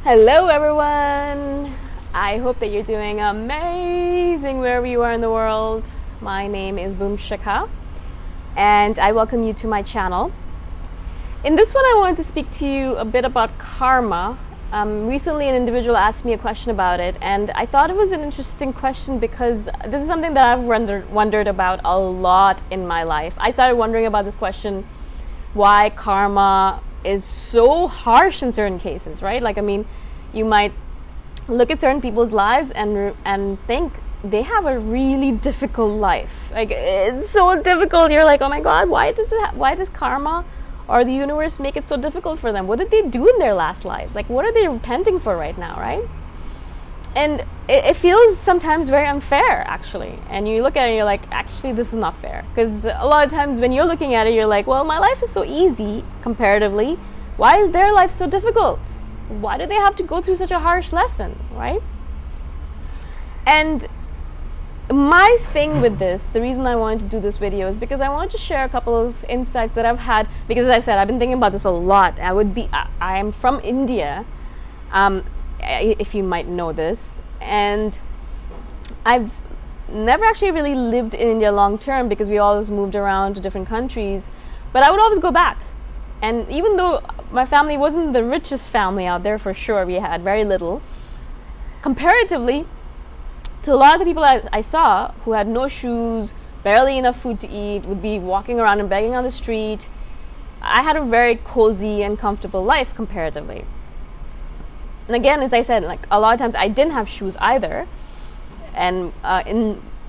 Hello everyone! I hope that you're doing amazing wherever you are in the world. My name is Shikha and I welcome you to my channel. In this one I wanted to speak to you a bit about karma. Recently an individual asked me a question about it and I thought it was an interesting question because this is something that I've wondered about a lot in my life. I started wondering about this question, why karma is so harsh in certain cases, right? Like, I mean, you might look at certain people's lives and think they have a really difficult life. Like, it's so difficult. You're like, oh my God, why does karma or the universe make it so difficult for them? What did they do in their last lives? Like, what are they repenting for right now, right? And it feels sometimes very unfair, actually. And you look at it and you're like, actually, this is not fair. Because a lot of times when you're looking at it, you're like, well, my life is so easy comparatively. Why is their life so difficult? Why do they have to go through such a harsh lesson, right? And my thing with this, the reason I wanted to do this video is because I wanted to share a couple of insights that I've had. Because as I said, I've been thinking about this a lot. I am from India. If you might know this, and I've never actually really lived in India long term because we always moved around to different countries, but I would always go back. And even though my family wasn't the richest family out there, for sure, we had very little comparatively to a lot of the people I saw who had no shoes, barely enough food to eat, would be walking around and begging on the street. I had a very cozy and comfortable life comparatively. And again, as I said, like a lot of times I didn't have shoes either, and I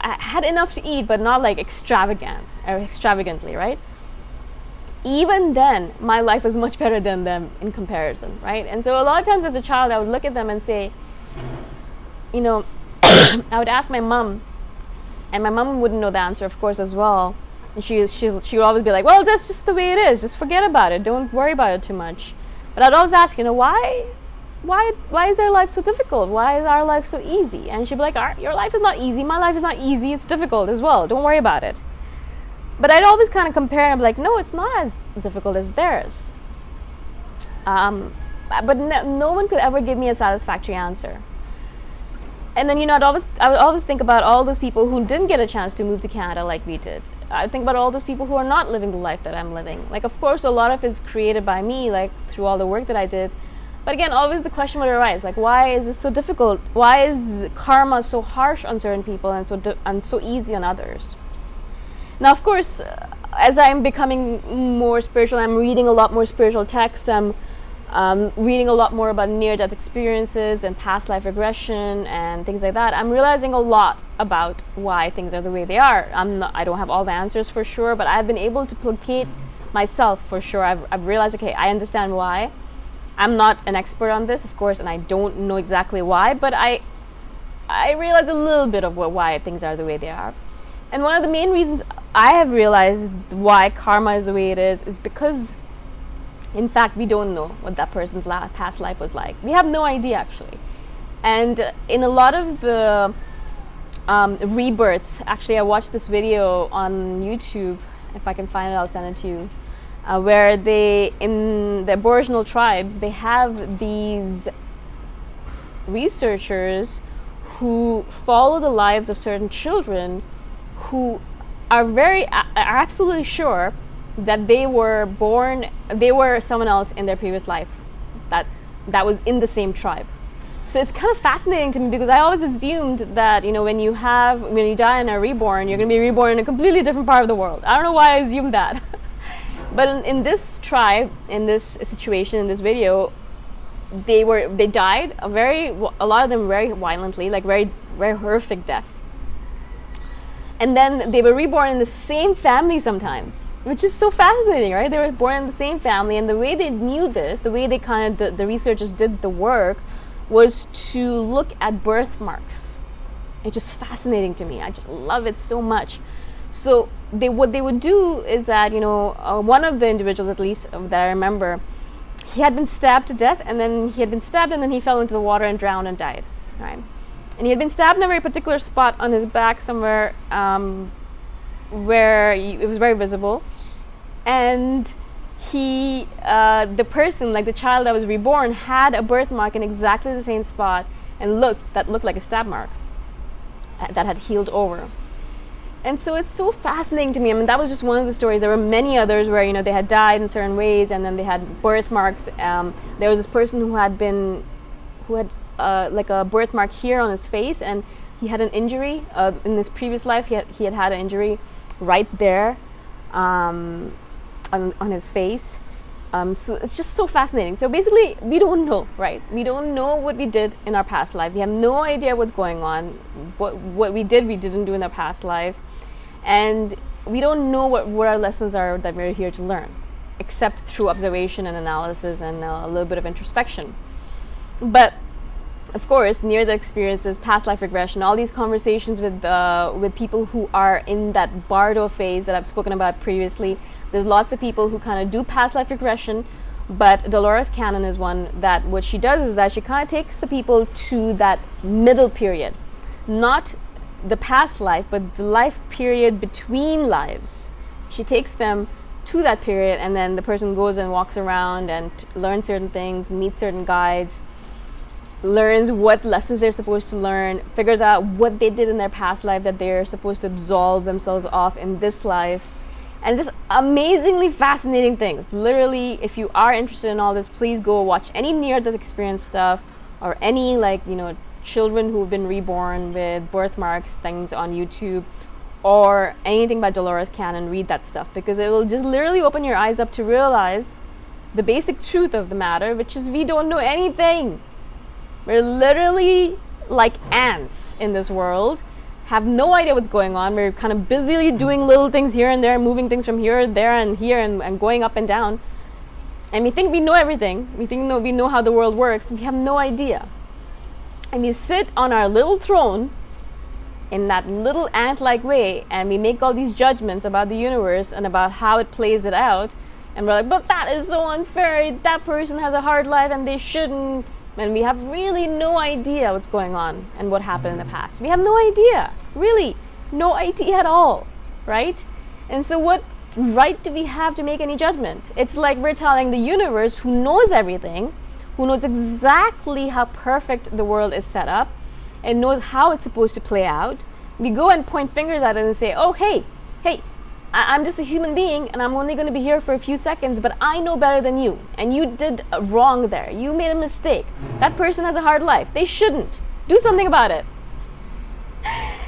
had enough to eat, but not like extravagantly, right? Even then, my life was much better than them in comparison, right? And so a lot of times as a child, I would look at them and say, you know, I would ask my mom, and my mom wouldn't know the answer, of course, as well. And she would always be like, well, that's just the way it is. Just forget about it. Don't worry about it too much. But I'd always ask, why is their life so difficult? Why is our life so easy? And she'd be like, your life is not easy. My life is not easy. It's difficult as well. Don't worry about it. But I'd always kind of compare and be like, no, it's not as difficult as theirs. But no one could ever give me a satisfactory answer. And then, I would always think about all those people who didn't get a chance to move to Canada like we did. I think about all those people who are not living the life that I'm living. Like, of course, a lot of it's created by me, like through all the work that I did. But again, always the question would arise, like, why is it so difficult? Why is karma so harsh on certain people and so easy on others? Now, of course, as I'm becoming more spiritual, I'm reading a lot more spiritual texts. I'm reading a lot more about near-death experiences and past life regression and things like that. I'm realizing a lot about why things are the way they are. I don't have all the answers for sure, but I've been able to placate myself for sure. I've realized, okay, I understand why. I'm not an expert on this, of course, and I don't know exactly why, but I realize a little bit of why things are the way they are. And one of the main reasons I have realized why karma is the way it is because, in fact, we don't know what that person's past life was like. We have no idea, actually. And in a lot of the rebirths, actually, I watched this video on YouTube. If I can find it, I'll send it to you. Where in the Aboriginal tribes, they have these researchers who follow the lives of certain children who are absolutely sure that they were someone else in their previous life that was in the same tribe. So it's kind of fascinating to me because I always assumed that, when you die and are reborn, you're going to be reborn in a completely different part of the world. I don't know why I assumed that. But in this tribe, in this situation, in this video, they died a lot of them very violently, like very, very horrific death. And then they were reborn in the same family sometimes, which is so fascinating, right? They were born in the same family, and the way they knew this, the way they the researchers did the work, was to look at birthmarks. It's just fascinating to me. I just love it so much. So what they would do is that, one of the individuals, at least that I remember, he had been stabbed to death, and then he fell into the water and drowned and died, right? And he had been stabbed in a very particular spot on his back somewhere where it was very visible. And the person, like the child that was reborn, had a birthmark in exactly the same spot and that looked like a stab mark that had healed over. And so it's so fascinating to me. I mean, that was just one of the stories. There were many others where, you know, they had died in certain ways and then they had birthmarks. There was this person who had like a birthmark here on his face, and he had an injury in this previous life. He had an injury right there on his face. So it's just so fascinating. So basically, we don't know, right? We don't know what we did in our past life. We have no idea what's going on. What we didn't do in our past life. And we don't know what our lessons are that we're here to learn, except through observation and analysis and a little bit of introspection. But of course, near-death experiences, past life regression, all these conversations with people who are in that Bardo phase that I've spoken about previously. There's lots of people who kind of do past life regression, but Dolores Cannon is one that what she does is that she kind of takes the people to that middle period, not the past life, but the life period between lives. She takes them to that period, and then the person goes and walks around and learns certain things, meets certain guides, learns what lessons they're supposed to learn, figures out what they did in their past life that they're supposed to absolve themselves of in this life, and just amazingly fascinating things. Literally, if you are interested in all this, please go watch any near-death experience stuff or any, like, you know, children who've been reborn with birthmarks things on YouTube, or anything by Dolores Cannon. Read that stuff, because it will just literally open your eyes up to realize the basic truth of the matter, which is we don't know anything. We're literally like ants in this world, have no idea what's going on. We're kind of busily doing little things here and there, moving things from here, there, and here, and going up and down. And we think we know everything. We think we know how the world works. We have no idea. And we sit on our little throne in that little ant-like way, and we make all these judgments about the universe and about how it plays it out. And we're like, but that is so unfair. That person has a hard life and they shouldn't. And we have really no idea what's going on and what happened in the past. We have no idea, really, no idea at all, right? And so what right do we have to make any judgment? It's like we're telling the universe, who knows everything, who knows exactly how perfect the world is set up and knows how it's supposed to play out. We go and point fingers at it and say, oh, hey, I'm just a human being and I'm only going to be here for a few seconds, but I know better than you, and you did wrong there. You made a mistake. That person has a hard life. They shouldn't. Do something about it.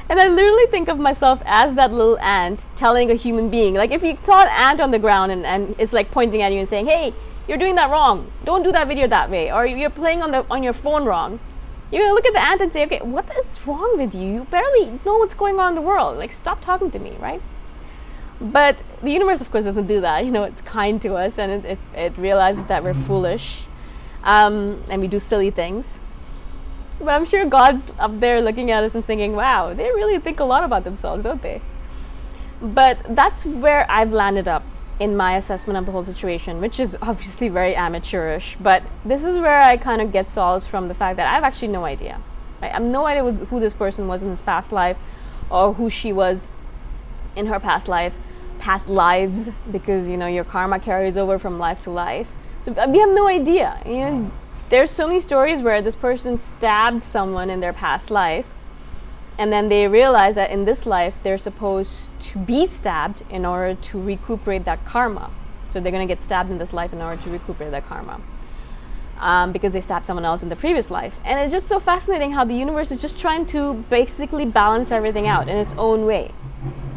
And I literally think of myself as that little ant telling a human being, like if you saw an ant on the ground and it's like pointing at you and saying, hey, you're doing that wrong. Don't do that video that way. Or you're playing on your phone wrong. You're going to look at the ant and say, okay, what is wrong with you? You barely know what's going on in the world. Like, stop talking to me, right? But the universe, of course, doesn't do that. You know, it's kind to us, and it realizes that we're foolish, and we do silly things. But I'm sure God's up there looking at us and thinking, wow, they really think a lot about themselves, don't they? But that's where I've landed up in my assessment of the whole situation, which is obviously very amateurish. But this is where I kind of get solace from the fact that I have actually no idea. Right? I have no idea who this person was in his past life, or who she was in her past lives, because, you know, your karma carries over from life to life. So we have no idea. You know, there's so many stories where this person stabbed someone in their past life, and then they realize that in this life they're supposed to be stabbed in order to recuperate that karma. So they're going to get stabbed in this life in order to recuperate that karma, because they stabbed someone else in the previous life. And it's just so fascinating how the universe is just trying to basically balance everything out in its own way.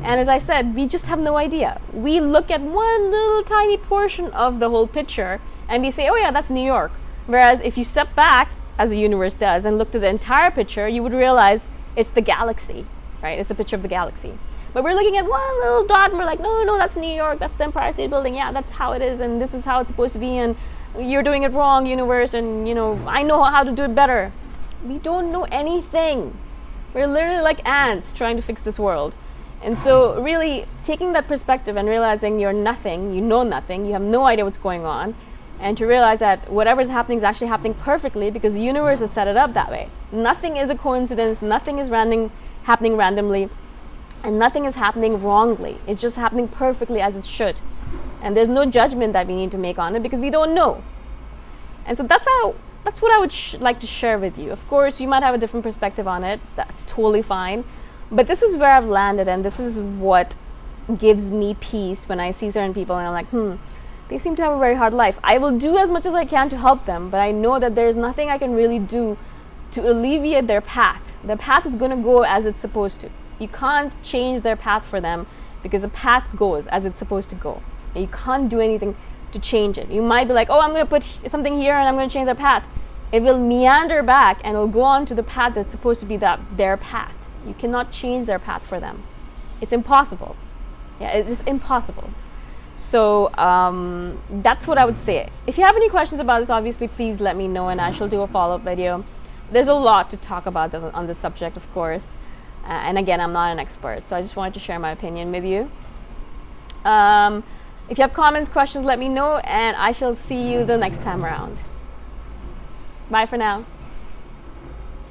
And as I said, we just have no idea. We look at one little tiny portion of the whole picture and we say, oh yeah, that's New York. Whereas if you step back, as the universe does, and look to the entire picture, you would realize it's the galaxy, right? It's the picture of the galaxy. But we're looking at one little dot and we're like, no, that's New York, that's the Empire State Building. Yeah, that's how it is, and this is how it's supposed to be, and you're doing it wrong, universe, and, you know, I know how to do it better. We don't know anything. We're literally like ants trying to fix this world. And so really taking that perspective and realizing you're nothing, you know nothing, you have no idea what's going on, and to realize that whatever's happening is actually happening perfectly because the universe has set it up that way. Nothing is a coincidence, nothing is happening randomly, and nothing is happening wrongly. It's just happening perfectly as it should. and there's no judgment that we need to make on it because we don't know. And so that's what I would like to share with you. Of course, you might have a different perspective on it. That's totally fine. But this is where I've landed, and this is what gives me peace when I see certain people and I'm like, they seem to have a very hard life. I will do as much as I can to help them, but I know that there's nothing I can really do to alleviate their path. Their path is going to go as it's supposed to. You can't change their path for them because the path goes as it's supposed to go. And you can't do anything to change it. You might be like, oh, I'm going to put something here and I'm going to change their path. It will meander back and will go on to the path that's supposed to be their path. You cannot change their path for them. It's impossible. Yeah, it's just impossible. So that's what I would say. If you have any questions about this, obviously, please let me know and I shall do a follow-up video. There's a lot to talk about on this subject, of course. And again, I'm not an expert, so I just wanted to share my opinion with you. If you have comments, questions, let me know, and I shall see you the next time around. Bye for now.